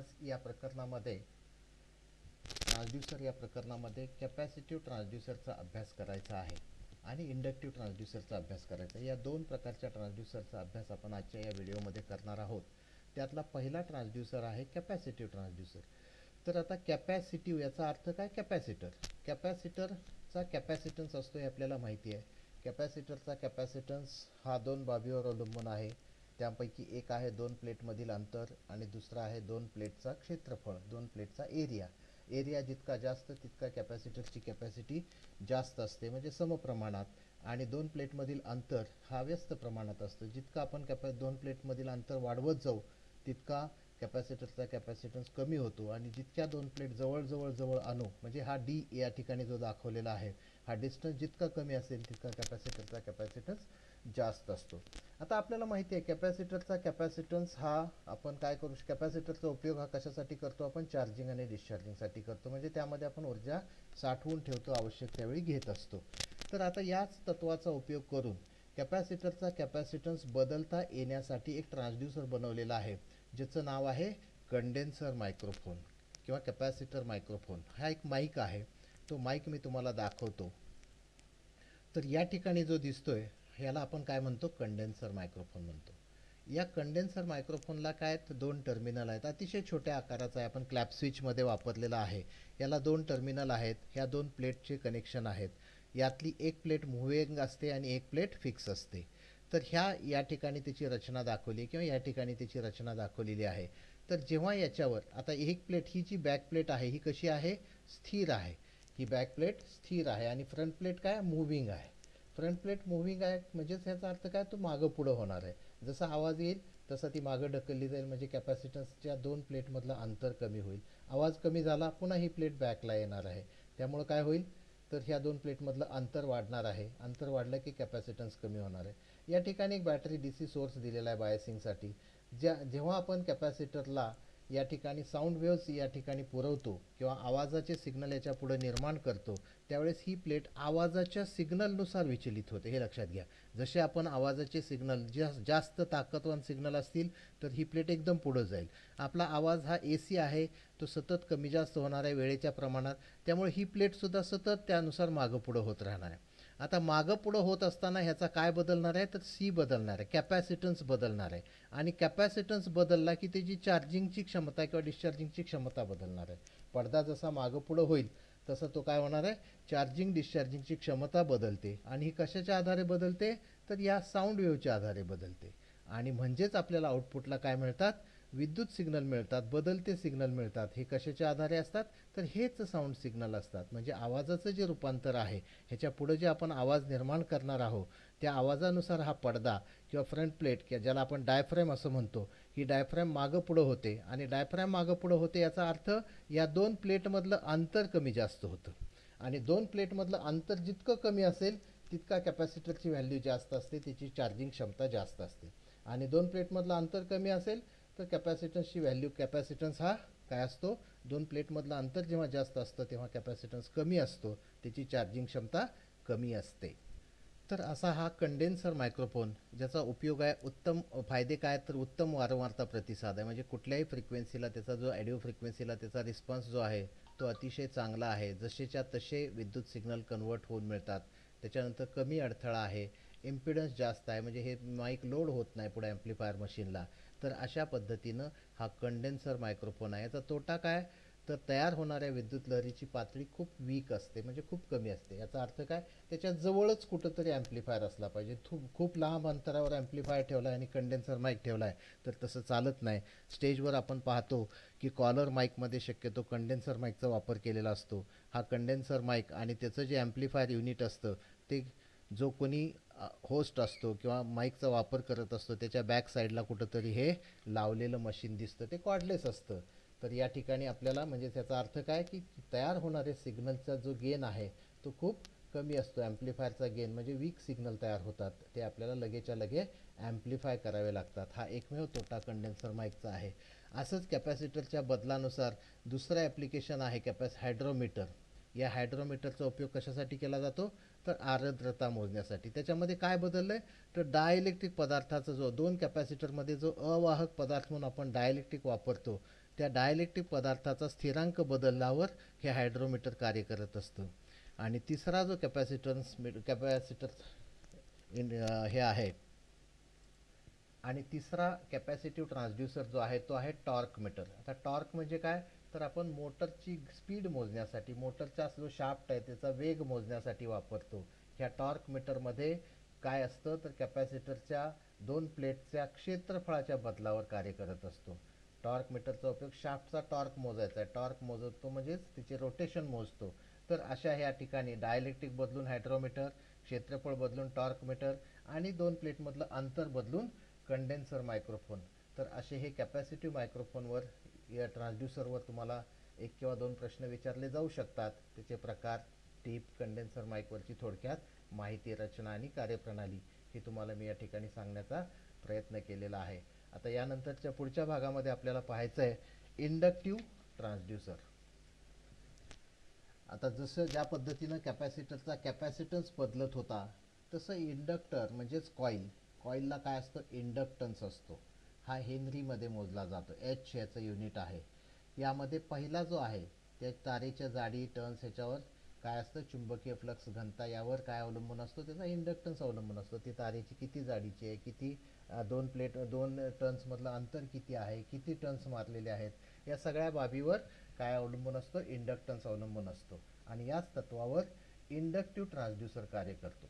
आज या प्रकरणामध्ये ट्रान्सड्यूसर या प्रकरणामध्ये कॅपॅसिटिव्ह ट्रान्सड्यूसरचा अभ्यास करायचा आहे आणि इंडक्टिव्ह ट्रान्सड्यूसरचा अभ्यास करायचा आहे। या दोन प्रकारच्या ट्रान्सड्यूसरचा अभ्यास आपण आजच्या या व्हिडिओमध्ये करणार आहोत। त्यातला पहिला ट्रान्सड्यूसर आहे कॅपॅसिटिव्ह ट्रान्सड्यूसर। तर आता कॅपॅसिटिव्ह याचा अर्थ काय? कॅपॅसिटर। कॅपॅसिटरचा कॅपॅसिटन्स असतो हे आपल्याला माहिती आहे। कॅपॅसिटरचा कॅपॅसिटन्स हा दोन बाबीवर अवलंबून आहे। त्यापैकी एक आहे दोन प्लेटमधील अंतर आणि दुसरा आहे दोन प्लेटचा क्षेत्रफळ, दोन प्लेटचा एरिया। एरिया जितका जास्त तितका कॅपॅसिटरची कॅपॅसिटी जास्त असते, म्हणजे समप्रमाणात। आणि दोन प्लेटमधील अंतर हा व्यस्त प्रमाणात असतो। जितका आपण दोन प्लेटमधील अंतर वाढवत जाऊ तितका कॅपॅसिटरचा कॅपॅसिटन्स कमी होतो आणि जितक्या दोन प्लेट जवळ जवळ जवळ आणू, म्हणजे हा डी या ठिकाणी जो दाखवलेला आहे हा डिस्टन्स जितका कमी असेल तितका कॅपॅसिटरचा कॅपॅसिटन्स जास्त असतो। आता आपल्याला माहिती आहे कॅपॅसिटरचा कॅपॅसिटन्स हा आपण काय करू, कॅपॅसिटरचा उपयोग हा कशासाठी करतो? आपण चार्जिंग आणि डिस्चार्जिंगसाठी करतो, म्हणजे त्यामध्ये आपण ऊर्जा साठवून ठेवतो, आवश्यक त्यावेळी घेत असतो। तर आता याच तत्वाचा उपयोग करून कॅपॅसिटरचा कॅपॅसिटन्स बदलता येण्यासाठी एक ट्रान्सड्यूसर बनवलेला आहे, ज्याचं नाव आहे कंडेन्सर मायक्रोफोन किंवा कॅपॅसिटर मायक्रोफोन। हा एक माईक आहे, तो माईक मी तुम्हाला दाखवतो। तर या ठिकाणी जो दिसतोय ह्याला आपण काय म्हणतो? कंडेन्सर मायक्रोफोन म्हणतो। या कंडेन्सर मायक्रोफोनला काय दोन टर्मिनल आहेत, अतिशय छोट्या आकाराचा आहे, आपण क्लॅप स्विचमध्ये वापरलेला आहे। याला दोन टर्मिनल आहेत, ह्या दोन प्लेटचे कनेक्शन आहेत। यातली एक प्लेट मूव्हिंग असते आणि एक प्लेट फिक्स असते। तर या ठिकाणी त्याची रचना दाखवली किंवा या ठिकाणी त्याची रचना दाखवलेली आहे। तर जेव्हा याच्यावर आता एक प्लेट, ही जी बॅक प्लेट आहे ही कशी आहे? स्थिर आहे। ही बॅक प्लेट स्थिर आहे आणि फ्रंट प्लेट काय? मूव्हिंग आहे। फ्रंट प्लेट मूव्हिंग आहे म्हणजेच याचा अर्थ काय? तो मागं पुढं होणार आहे। जसा आवाज येईल तसा ती मागं ढकलली जाईल, म्हणजे कॅपॅसिटन्सच्या दोन प्लेटमधलं अंतर कमी होईल। आवाज कमी झाला पुन्हा ही प्लेट बॅकला येणार आहे, त्यामुळे काय होईल? तर ह्या दोन प्लेटमधलं अंतर वाढणार आहे। अंतर वाढलं की कॅपॅसिटन्स कमी होणार आहे। या ठिकाणी एक बॅटरी डीसी सोर्स दिलेला आहे बायसिंगसाठी। जेव्हा आपण कॅपॅसिटरला या ठिकाणी साऊंड वेव्हज या ठिकाणी पुरवतो किंवा आवाजाचे सिग्नल याच्या पुढे निर्माण करतो, त्यावेळेस ही प्लेट आवाजाच्या सिग्नलनुसार विचलित होते, हे लक्षात घ्या। जसे आपण आवाजाचे सिग्नल जास्त ताकदवान सिग्नल असतील तर ही प्लेट एकदम पुढं जाईल। आपला आवाज हा एसी आहे, तो सतत कमी जास्त होणार आहे वेळेच्या प्रमाणात, त्यामुळे ही प्लेटसुद्धा सतत त्यानुसार मागं पुढं होत राहणार आहे। आता मागं पुढं होत असताना ह्याचा काय बदलणार आहे? तर सी बदलणार आहे, कॅपॅसिटन्स बदलणार आहे। आणि कॅपॅसिटन्स बदलला की त्याची चार्जिंगची क्षमता किंवा डिस्चार्जिंगची क्षमता बदलणार आहे। पडदा जसा मागं पुढं होईल तसं तो काय होणार आहे? चार्जिंग डिस्चार्जिंगची क्षमता बदलते। आणि ही कशाच्या आधारे बदलते? तर या साऊंड वेव्हच्या आधारे बदलते। आणि म्हणजेच आपल्याला आउटपुटला काय मिळतात? विद्युत सिग्नल मिळतात, बदलते सिग्नल मिळतात। हे कशाच्या आधारे असतात? तर हेच साऊंड सिग्नल असतात। म्हणजे आवाजाचं जे रूपांतर आहे, ह्याच्या पुढे जे आपण आवाज निर्माण करणार आहोत त्या आवाजानुसार हा पडदा किंवा फ्रंट प्लेट किंवा ज्याला आपण डायफ्रॅम असं म्हणतो, ही डायफ्रॅम मागं पुढं होते। आणि डायफ्रॅम मागं पुढं होते याचा अर्थ या दोन प्लेटमधलं अंतर कमी जास्त होतं। आणि दोन प्लेटमधलं अंतर जितकं कमी असेल तितका कॅपॅसिटरची व्हॅल्यू जास्त असते, त्याची चार्जिंग क्षमता जास्त असते। आणि दोन प्लेटमधलं अंतर कमी असेल तर कॅपॅसिटन्सची व्हॅल्यू, कॅपॅसिटन्स हा काय असतो? दोन प्लेटमधलं अंतर जेव्हा जास्त असतं तेव्हा कॅपॅसिटन्स कमी असतो, त्याची चार्जिंग क्षमता कमी असते। तर असा हा कंडेन्सर मायक्रोफोन, ज्याचा उपयोग आहे, उत्तम फायदे काय? तर उत्तम वारंवारता प्रतिसाद आहे, म्हणजे कुठल्याही फ्रिक्वेन्सीला त्याचा जो ऑडिओ फ्रिक्वेन्सीला त्याचा रिस्पॉन्स जो आहे तो अतिशय चांगला आहे। जसेच्या तसे विद्युत सिग्नल कन्वर्ट होऊन मिळतात। त्याच्यानंतर कमी अडथळा आहे, इम्पिडन्स जास्त आहे, म्हणजे हे माईक लोड होत नाही पुढे ॲम्प्लिफायर मशीनला। तर अशा पद्धतीनं हा कंडेन्सर मायक्रोफोन आहे। याचा तोटा काय? तर तयार होणाऱ्या विद्युत लहरीची पातळी खूप वीक असते, म्हणजे खूप कमी असते। याचा अर्थ काय? त्याच्या जवळच कुठंतरी ॲम्प्लिफायर असला पाहिजे। खूप लांब अंतरावर ॲम्प्लिफायर ठेवला आहे आणि कंडेन्सर माईक ठेवला आहे तर तसं चालत नाही। स्टेजवर आपण पाहतो की कॉलर माईकमध्ये शक्यतो कंडेन्सर माईकचा वापर केलेला असतो। हा कंडेन्सर माईक आणि त्याचं जे ॲम्प्लिफायर युनिट असतं ते जो कोणी होस्ट असतो किंवा माईकचा वापर करत असतो त्याच्या बॅक साईडला कुठंतरी हे लावलेलं मशीन दिसतं, ते कॉर्डलेस असतं। तर या ठिकाणी आपल्याला, म्हणजे त्याचा अर्थ काय की तयार होणारे सिग्नलचा जो गेन आहे तो खूप कमी असतो। ॲम्प्लिफायरचा गेन म्हणजे वीक सिग्नल तयार होतात, ते आपल्याला लगेच्या लगे ॲम्प्लिफाय करावे लागतात। हा एकमेव तोटा कंडेन्सर माईकचा आहे। असंच कॅपॅसिटरच्या बदलानुसार दुसरं ॲप्लिकेशन आहे हायड्रोमीटर। या हायड्रोमीटरचा उपयोग कशासाठी केला जातो? तर आर्द्रता मोजण्यासाठी। त्याच्यामध्ये काय बदललं आहे? तर डायइलेक्ट्रिक पदार्थाचा जो दोन कॅपॅसिटरमध्ये जो अवाहक पदार्थ म्हणून आपण डायइलेक्ट्रिक वापरतो त्या डायलेक्ट्रिक पदार्थाचा स्थिरांक बदलल्यावर हे हायड्रोमीटर कार्य करत असतं. आणि तिसरा जो कॅपॅसिटर हे आहे, आणि तिसरा कॅपॅसिटिव्ह ट्रान्सड्यूसर जो आहे तो आहे टॉर्क मीटर. आता टॉर्क म्हणजे काय, तर आपण मोटरची स्पीड मोजण्यासाठी, मोटरचा जो शाफ्ट आहे त्याचा वेग मोजण्यासाठी वापरतो. ह्या टॉर्क मीटरमध्ये काय असतं, तर कॅपॅसिटरच्या दोन प्लेटच्या क्षेत्रफळाच्या बदलावर कार्य करत असतो. टॉर्क मीटरचा उपयोग शाफ्टचा टॉर्क मोजायचा आहे. टॉर्क मोजतो म्हणजेच तिचे रोटेशन मोजतो. तर अशा ह्या ठिकाणी डायलेक्ट्रिक बदलून हायड्रोमीटर, क्षेत्रफळ बदलून टॉर्क मीटर, आणि दोन प्लेटमधलं अंतर बदलून कंडेन्सर मायक्रोफोन. तर असे हे कॅपॅसिटिव्ह मायक्रोफोनवर या ट्रान्सड्यूसरवर तुम्हाला एक किंवा दोन प्रश्न विचारले जाऊ शकतात. त्याचे प्रकार, टीप, कंडेन्सर माईकवरची थोडक्यात माहिती, रचना आणि कार्यप्रणाली हे तुम्हाला मी या ठिकाणी सांगण्याचा प्रयत्न केलेला आहे. आता यानंतरच्या पुढच्या भागामध्ये आपल्याला पाहायचं आहे इंडक्टिव्ह ट्रान्सड्यूसर. आता जसं ज्या पद्धतीनं कॅपॅसिटरचा कॅपॅसिटन्स बदलत होता, तसं इंडक्टर म्हणजेच कॉईलला काय असतं, इंडक्टन्स असतो. हा हेनरीमध्ये मोजला जातो. एच याचं युनिट आहे. यामध्ये पहिला जो आहे त्या तारेच्या जाडी, टर्न्स ह्याच्यावर काय असतं, चुंबकीय फ्लक्स घनता यावर काय अवलंबून असतो, त्याचा इंडक्टन्स अवलंबून असतो. ती तारेची किती जाडीची आहे, किती दोन टर्न्समधलं अंतर किती आहे, किती टर्न्स मारलेले आहेत, या सगळ्या बाबीवर काय अवलंबून असतो, इंडक्टन्स अवलंबून असतो. आणि याच तत्वावर इंडक्टिव्ह ट्रान्सड्यूसर कार्य करतो.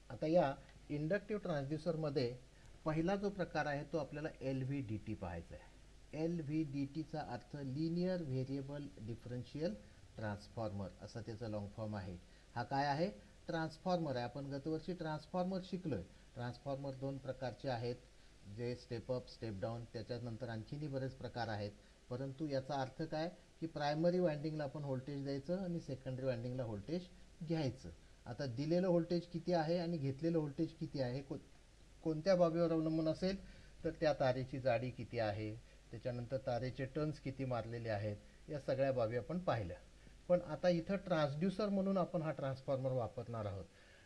आता या इंडक्टिव्ह ट्रान्सड्यूसरमध्ये पहिला जो प्रकार आहे तो आपल्याला LVDT पाहायचा आहे. LVDTचा अर्थ लिनियर व्हेरिएबल डिफरन्शियल ट्रान्सफॉर्मर असा त्याचा लॉंग फॉर्म आहे. हा काय आहे, ट्रान्सफॉर्मर आहे. आपण गतवर्षी ट्रान्सफॉर्मर शिकलोय. ट्रान्सफॉर्मर दोन प्रकारचे आहेत, जे स्टेप अप, स्टेप डाऊन, त्याच्यानंतर आणखीनही बरेच प्रकार आहेत. परंतु याचा अर्थ काय, की प्रायमरी वाइंडिंगला आपण व्होल्टेज द्यायचं आणि सेकंडरी वाइंडिंगला व्होल्टेज घ्यायचं. आता दिलेलं व्होल्टेज किती आहे आणि घेतलेलं व्होल्टेज किती आहे कोणत्या बाबीवर अवलंबून असेल, तर त्या तारेची जाडी किती आहे, त्याच्यानंतर तारेचे टर्न्स किती मारलेले आहेत, या सगळ्या बाबी आपण पाहिल्या. पण आता इथं ट्रान्सड्यूसर म्हणून आपण हा ट्रान्सफॉर्मर वापरणार आहोत.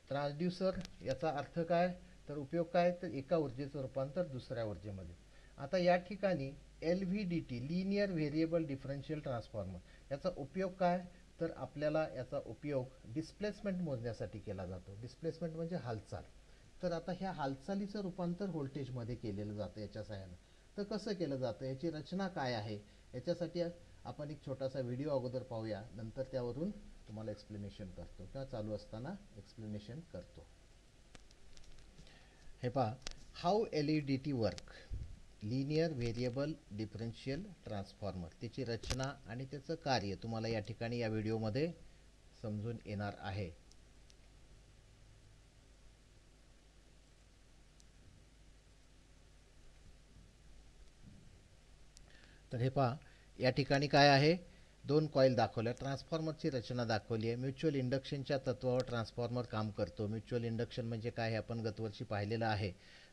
ट्रान्सड्यूसर याचा अर्थ काय, तर उपयोग काय, तर एका ऊर्जेचं रूपांतर दुसऱ्या ऊर्जेमध्ये. आता या ठिकाणी LVDT linear variable differential transformer याचा उपयोग काय, तर आपल्याला याचा उपयोग डिस्प्लेसमेंट मोजण्यासाठी केला जातो. डिस्प्लेसमेंट म्हणजे हालचाल. तर आता ह्या हालचालीचं रूपांतर व्होल्टेजमध्ये केलेलं जातं याच्या सहाय्यानं. तर कसं केलं जातं, याची रचना काय आहे, याच्यासाठी आपण एक छोटासा व्हिडिओ अगोदर पाहूया, नंतर त्यावरून तुम्हाला एक्सप्लेनेशन करतो किंवा चालू असताना एक्सप्लेनेशन करतो. हे पहा, how LVDT work, linear variable differential transformer. त्याची रचना आणि त्याचं कार्य तुम्हाला या ठिकाणी या व्हिडिओमध्ये समजून येणार आहे. तर हे पहा, या ठिकाणी काय आहे, दोन कॉईल दाखवल्या, ट्रान्सफॉर्मरची रचना दाखवली आहे. म्युच्युअल इंडक्शनच्या तत्वावर ट्रान्सफॉर्मर काम करतो. म्युच्युअल इंडक्शन म्हणजे काय हे आपण गतवर्षी पाहिलेलं आहे.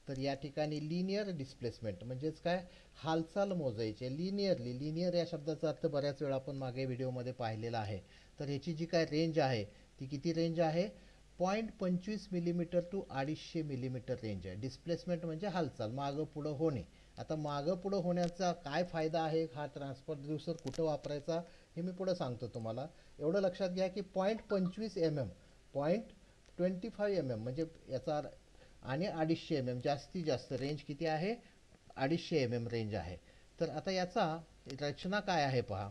तर या ठिकाणी लिनियर डिस्प्लेसमेंट म्हणजेच काय, हालचाल मोजायची लिनियर या शब्दाचा अर्थ बऱ्याच वेळा आपण मागे व्हिडिओमध्ये पाहिलेला आहे. तर ह्याची जी काय रेंज आहे ती किती रेंज आहे, 0.25 मिलीमीटर टू 250 मिलीमीटर रेंज आहे. डिस्प्लेसमेंट म्हणजे हालचाल, मागं पुढं होणे. आता मागं पुढं होण्याचा काय फायदा आहे, हा ट्रान्सड्यूसर कुठं वापरायचा हे मी पुढं सांगतो तुम्हाला. एवढं लक्षात घ्या की 0.25 mm, 0.25 mm म्हणजे याचा, आणि 250 mm, जास्तीत जास्त रेंज किती आहे, 250 mm रेंज आहे. तर आता याचा रचना काय आहे पहा.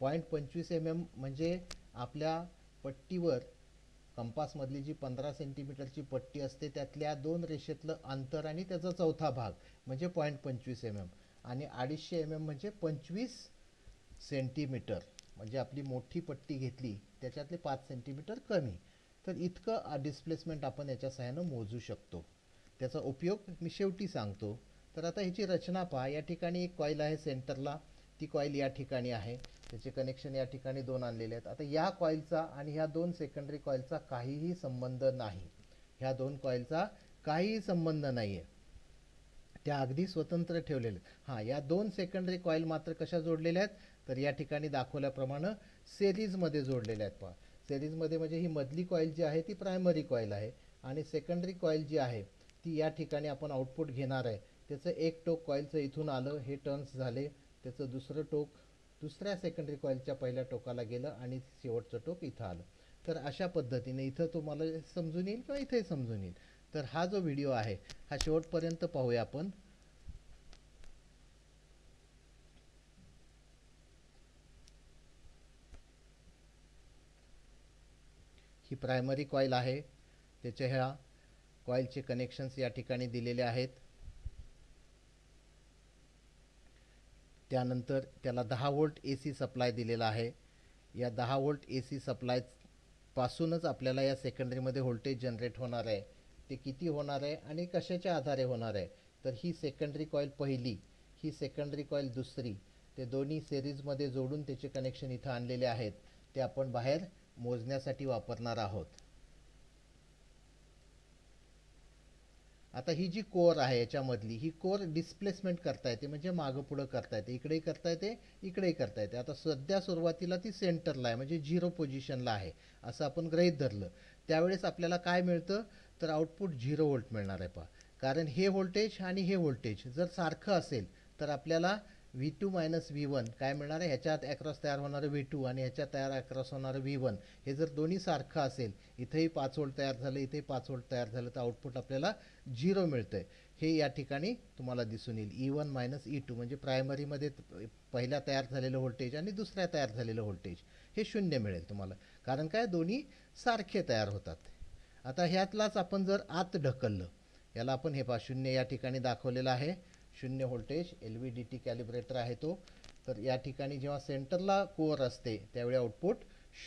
0.25 mm म्हणजे आपल्या पट्टीवर, कंपासमधली जी 15 सेंटीमीटरची पट्टी असते त्यातल्या दोन रेषेतलं अंतर आणि त्याचा चौथा भाग म्हणजे 0.25 mm, आणि 250 mm म्हणजे 25 सेंटीमीटर, म्हणजे आपली मोठी पट्टी घेतली त्याच्यातले 5 सेंटीमीटर कमी. तर इतकं डिस्प्लेसमेंट आपण याच्या सहाय्यानं मोजू शकतो. त्याचा उपयोग मी शेवटी सांगतो. तर आता ह्याची रचना पहा. या ठिकाणी एक कॉईल आहे सेंटरला, ती कॉईल या ठिकाणी आहे, त्याचे कनेक्शन या ठिकाणी दोन आणलेले आहेत. आता या कॉईलचा आणि ह्या दोन सेकंडरी कॉईलचा काहीही संबंध नाही. ह्या दोन कॉईलचा काहीही संबंध नाही आहे, त्या अगदी स्वतंत्र ठेवलेल्या आहेत. हां, या दोन सेकंडरी कॉईल मात्र कशा जोडलेल्या आहेत, तर या ठिकाणी दाखवल्याप्रमाणे सिरीजमध्ये जोडलेल्या आहेत. पहा, सिरीजमध्ये म्हणजे ही मधली कॉईल जी आहे ती प्रायमरी कॉईल आहे, आणि सेकंडरी कॉईल जी आहे ती या ठिकाणी आपण आउटपुट घेणार आहे त्याचं एक टोक कॉईलचं इथून आलं, हे टर्न्स झाले, त्याचं दुसरं टोक दुसऱ्या सेकंडरी कॉईलच्या पहिल्या टोकाला गेलं आणि शेवटचं टोक इथं आलं. तर अशा पद्धतीने इथं तुम्हाला समजून येईल किंवा इथेही समजून येईल. तर हा जो व्हिडिओ आहे हा शेवटपर्यंत पाहूया आपण. ही प्रायमरी कॉईल आहे, त्याच्या ह्या कॉईलचे कनेक्शन्स या ठिकाणी दिलेले आहेत. त्यानंतर त्याला 10 व्होल्ट AC सप्लाय दिलेला आहे. या 10 व्होल्ट AC सप्लाय पासूनच आपल्याला या सेकंडरीमध्ये व्होल्टेज जनरेट होणार आहे. ते किती होणार आहे आणि कशाच्या आधारे होणार आहे, तर ही सेकंडरी कॉईल पहिली, ही सेकंडरी कॉईल दुसरी, ते दोन्ही सिरीजमध्ये जोडून त्याचे कनेक्शन इथं आणलेले आहेत. ते आपण बाहेर मोजण्यासाठी वापरणार आहोत. आता ही जी कोर आहे याच्यामधली, ही कोर डिस्प्लेसमेंट करता येते, म्हणजे मागं पुढं करता येते, इकडेही करता येते, इकडेही करता येते. आता सध्या सुरुवातीला ती सेंटरला आहे, म्हणजे 0 पोझिशनला आहे असं आपण गृहीत धरलं. त्यावेळेस आपल्याला काय मिळतं, तर आउटपुट 0 व्होल्ट मिळणार आहे. पहा, कारण हे व्होल्टेज आणि हे व्होल्टेज जर सारखं असेल तर आपल्याला V2 मायनस V1 काय मिळणार आहे, ह्याच्यात अक्रॉस तयार होणारं V2 आणि ह्याच्यात तयार अक्रॉस होणारं V1 हे जर दोन्ही सारखं असेल, इथेही 5 व्होल्ट तयार झालं, इथेही 5 व्होल्ट तयार झालं, तर आउटपुट आपल्याला 0 मिळतं आहे. हे या ठिकाणी तुम्हाला दिसून येईल. E1 मायनस E2 म्हणजे प्रायमरीमध्ये पहिल्या तयार झालेलं व्होल्टेज आणि दुसऱ्या तयार झालेलं व्होल्टेज हे 0 मिळेल तुम्हाला, कारण काय दोन्ही सारखे तयार होतात. आता ह्यातलाच आपण जर आत ढकललं, याला आपण हे 0 या ठिकाणी दाखवलेलं आहे, 0 व्होल्टेज LVDT कॅलिब्रेटर आहे तो. तर या ठिकाणी जेव्हा सेंटरला कोअर असते त्यावेळी आउटपुट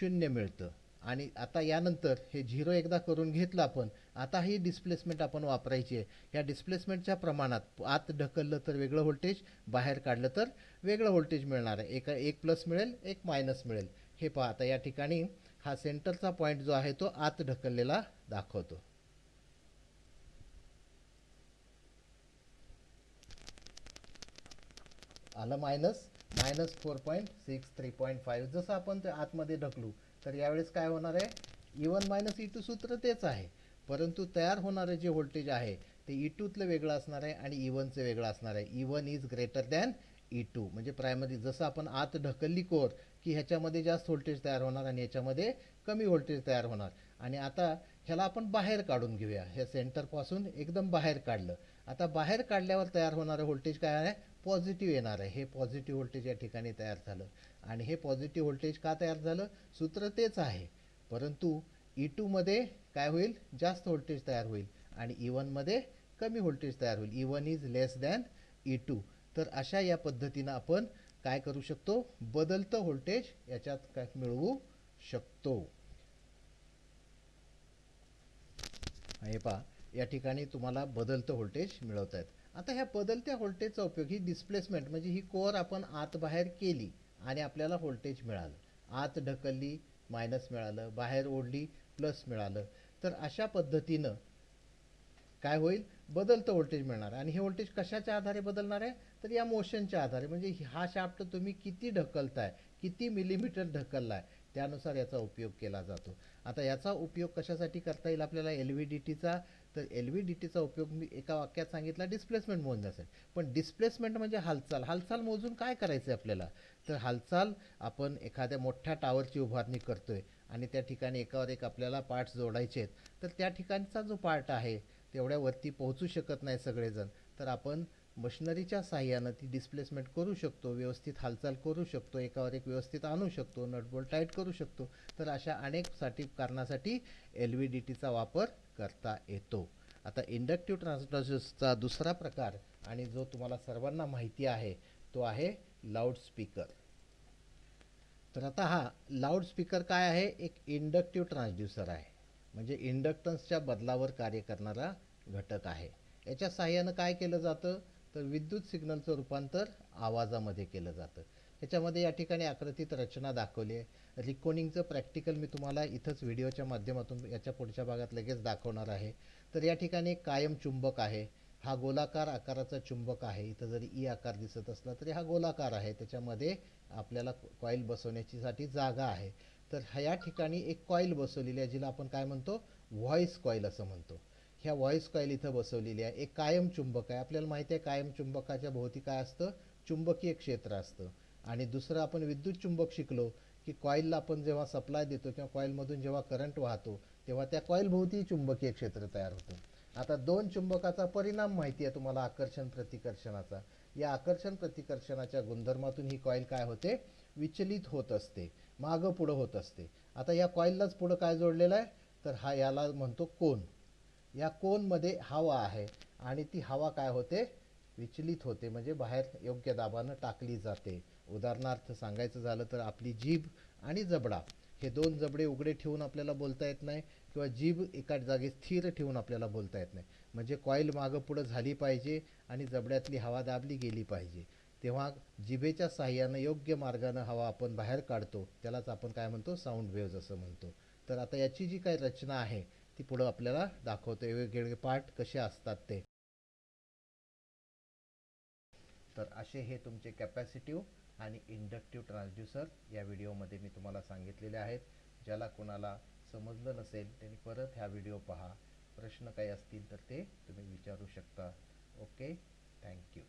0 मिळतं. आणि आता यानंतर हे 0 एकदा करून घेतलं आपण, आता ही डिस्प्लेसमेंट आपण वापरायची आहे. ह्या डिस्प्लेसमेंटच्या प्रमाणात आत ढकललं तर वेगळं व्होल्टेज, बाहेर काढलं तर वेगळं व्होल्टेज मिळणार आहे. एक प्लस मिळेल, एक मायनस मिळेल. हे पहा, आता या ठिकाणी हा सेंटरचा पॉईंट जो आहे तो आत ढकललेला दाखवतो. आलं -4.6 3.5. जसं आपण ते आतमध्ये ढकलू तर यावेळेस काय होणार आहे, E1 मायनस E2 सूत्र तेच आहे, परंतु तयार होणारे जे व्होल्टेज आहे ते E2तलं वेगळं असणार आहे आणि E1चं वेगळं असणार आहे. E1 is greater than E2, म्हणजे प्रायमरी जसं आपण आत ढकलली कोर की ह्याच्यामध्ये जास्त व्होल्टेज तयार होणार आणि ह्याच्यामध्ये कमी व्होल्टेज तयार होणार. आणि आता ह्याला आपण बाहेर काढून घेऊया, हे सेंटरपासून एकदम बाहेर काढलं. आता बाहेर काढल्यावर तयार होणारं व्होल्टेज काय आहे, पॉझिटिव्ह येणार आहे. हे पॉझिटिव्ह व्होल्टेज या ठिकाणी तयार झालं. आणि हे पॉझिटिव्ह व्होल्टेज का तयार झालं, सूत्र तेच आहे, परंतु E2 मध्ये काय होईल, जास्त व्होल्टेज तयार होईल आणि E1 मध्ये कमी व्होल्टेज तयार होईल. E1 is less than E2. तर अशा या पद्धतीनं आपण काय करू शकतो, बदलतं व्होल्टेज याच्यात काय मिळवू शकतो. हे पहा, या ठिकाणी तुम्हाला बदलतं व्होल्टेज मिळवत आहेत. आता ह्या बदलत्या व्होल्टेजचा उपयोग, ही डिस्प्लेसमेंट म्हणजे ही कोअर आपण आत बाहेर केली आणि आपल्याला व्होल्टेज मिळालं, आत ढकलली मायनस मिळालं, बाहेर ओढली प्लस मिळालं. तर अशा पद्धतीनं काय होईल, बदलतं व्होल्टेज मिळणार. आणि हे व्होल्टेज कशाच्या आधारे बदलणार आहे, तर या मोशनच्या आधारे, म्हणजे हा शाफ्ट तुम्ही किती ढकलताय, किती मिलीमीटर ढकललाय त्यानुसार याचा उपयोग केला जातो. आता याचा उपयोग कशासाठी करता येईल आपल्याला LVDTचा, तर LVDTचा उपयोग मी एका वाक्यात सांगितला, डिस्प्लेसमेंट मोजण्यासाठी. पण डिस्प्लेसमेंट म्हणजे हालचाल, हालचाल मोजून काय करायचं आहे आपल्याला, तर हालचाल आपण एखाद्या मोठ्या टावरची उभारणी करतोय आणि त्या ठिकाणी एकावर एक आपल्याला पार्ट्स जोडायचे आहेत, तर त्या ठिकाणचा जो पार्ट आहे तेवढ्या वरती पोहोचू शकत नाही सगळेजण, तर आपण मशिनरीच्या साह्यानं ती डिस्प्लेसमेंट करू शकतो, व्यवस्थित हालचाल करू शकतो, एकावर एक व्यवस्थित आणू शकतो, नटबोल्ट टाईट करू शकतो. तर अशा अनेक कारणासाठी LVDTचा वापर करता येतो. आता इंडक्टिव्ह ट्रान्सड्यूसरचा दुसरा प्रकार आणि जो तुम्हाला सर्वांना माहिती आहे तो आहे लाऊडस्पीकर. तर आता हा लाऊडस्पीकर काय आहे, एक इंडक्टिव्ह ट्रान्सड्यूसर आहे, म्हणजे इंडक्टन्सच्या बदलावर कार्य करणारा घटक आहे. याच्या साह्यानं काय केलं जातं, तर विद्युत सिग्नलचं रूपांतर आवाजामध्ये केलं जातं. ह्याच्यामध्ये या ठिकाणी आकृतीत रचना दाखवली आहे. रिकॉर्डिंगचं प्रॅक्टिकल मी तुम्हाला इथंच व्हिडिओच्या माध्यमातून याच्या पुढच्या भागात लगेच दाखवणार आहे. तर या ठिकाणी एक कायम चुंबक आहे, हा गोलाकार आकाराचा चुंबक आहे. इथं जरी ई आकार दिसत असला तरी हा गोलाकार आहे, त्याच्यामध्ये आपल्याला कॉईल बसवण्याची साठी जागा आहे. तर ह्या ठिकाणी एक कॉईल बसवलेली आहे, जिला आपण काय म्हणतो, व्हॉइस कॉईल असं म्हणतो. ह्या व्हॉइस कॉईल इथं बसवलेली आहे. एक कायम चुंबक आहे. आपल्याला माहिती आहे कायम चुंबकाच्या भोवती काय असतं, चुंबकीय क्षेत्र असतं. आणि दुसरं आपण विद्युत चुंबक शिकलो की कॉईलला आपण जेव्हा सप्लाय देतो किंवा कॉईलमधून जेव्हा करंट वाहतो तेव्हा त्या कॉईल भोवती चुंबकीय क्षेत्र तयार होतं. आता दोन चुंबकाचा परिणाम माहिती आहे तुम्हाला, आकर्षण प्रतिकर्षणाचा. या आकर्षण प्रतिकर्षणाच्या गुणधर्मातून ही कॉईल काय होते, विचलित होत असते, मागं पुढं होत असते. आता या कॉईललाच पुढं काय जोडलेलं आहे, तर हा याला म्हणतो कोन. या कोनमध्ये हवा आहे आणि ती हवा काय होते, विचलित होते, म्हणजे बाहेर योग्य दाबानं टाकली जाते. उदाहरणार्थ सांगायचं झालं तर आपली जीभ आणि जबडा, हे दोन जबडे उघडे ठेवून आपल्याला बोलता येत नाही किंवा जीभ एका जागी स्थिर ठेवून आपल्याला बोलता येत नाही. म्हणजे कॉईल मागं पुढं झाली पाहिजे आणि जबड्यातली हवा दाबली गेली पाहिजे. तेव्हा जिभेच्या साहाय्यानं योग्य मार्गानं हवा आपण बाहेर काढतो, त्यालाच आपण काय म्हणतो, साऊंड वेव्ज असं म्हणतो. तर आता याची जी काही रचना आहे ती पुढं आपल्याला दाखवतो, वेगवेगळे पार्ट कसे असतात ते. तर असे हे तुमचे कॅपॅसिटिव्ह आणि इंडक्टिव्ह ट्रान्सड्यूसर या व्हिडिओमध्ये मी तुम्हाला सांगितलेले आहेत. ज्याला कोणाला समजलं नसेल त्यांनी परत हा व्हिडिओ पहा. प्रश्न काही असतील तर ते तुम्ही विचारू शकता. Okay, thank you.